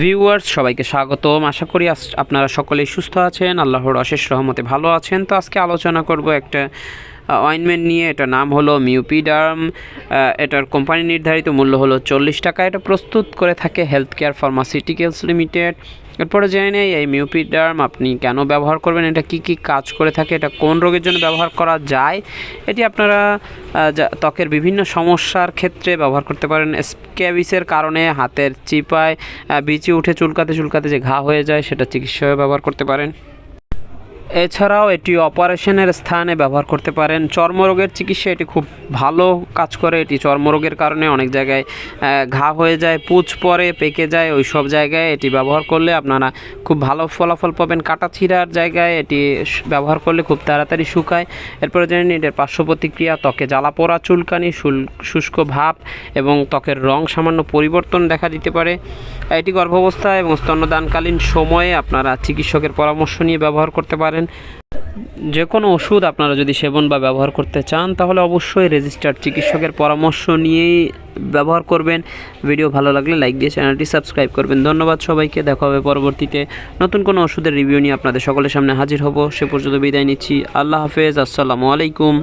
Viewers সবাইকে স্বাগতম। আশা করি আপনারা সকলেই সুস্থ আছেন, আল্লাহর অশেষ রহমতে ভালো আছেন। তো আজকে আলোচনা করব একটা অয়েনমেন্ট নিয়ে। এটার নাম হলো মিউপিডার্ম। এটার কোম্পানি নির্ধারিত মূল্য হলো 40 টাকা। এটা প্রস্তুত করে থাকে হেলথ কেয়ার ফার্মাসিউটিক্যালস লিমিটেড। এরপরে জেনে নেই এই মিউপিডার্ম আপনি কেন ব্যবহার করবেন, এটা কি কি কাজ করে থাকে, এটা কোন রোগের জন্য ব্যবহার করা যায়। এটি আপনারা ত্বকের বিভিন্ন সমস্যার ক্ষেত্রে ব্যবহার করতে পারেন। স্ক্যাবিসের কারণে হাতের চিপায় বিচি উঠে চুলকাতে যে ঘা হয়ে যায়, সেটা চিকিৎসায় ব্যবহার করতে পারেন। এছাড়াও এটি অপারেশনের স্থানে ব্যবহার করতে পারেন। চর্মরোগের চিকিৎসা এটি খুব ভালো কাজ করে। এটি চর্মরোগের কারণে অনেক জায়গায় ঘা হয়ে যায়, পুঁজ পড়ে, পেকে যায়, ওই সব জায়গায় এটি ব্যবহার করলে আপনারা খুব ভালো ফলাফল পাবেন। কাটা ছিঁড়ার জায়গায় এটি ব্যবহার করলে খুব তাড়াতাড়ি শুকায়। এরপরে জানেন এটার পার্শ্ব প্রতিক্রিয়া: ত্বকে জ্বালা পোড়া, চুলকানি, শুষ্ক ভাব এবং ত্বকের রং সামান্য পরিবর্তন দেখা দিতে পারে। এটি গর্ভাবস্থা এবং স্তন্যদানকালীন সময়ে আপনারা চিকিৎসকের পরামর্শ নিয়ে ব্যবহার করতে পারেন। যে কোনো ওষুধ আপনারা যদি সেবন বা ব্যবহার করতে চান, তাহলে অবশ্যই রেজিস্টার্ড চিকিৎসকের পরামর্শ নিয়েই ব্যবহার করবেন। ভিডিও ভালো লাগলে লাইক দিয়ে চ্যানেলটি সাবস্ক্রাইব করবেন। ধন্যবাদ সবাইকে। দেখা হবে পরবর্তীতে নতুন কোনো ওষুধের রিভিউ নিয়ে আপনাদের সকলের সামনে হাজির হব। সে পর্যন্ত বিদায় নিচ্ছি। আল্লাহ হাফেজ। আসসালামু আলাইকুম।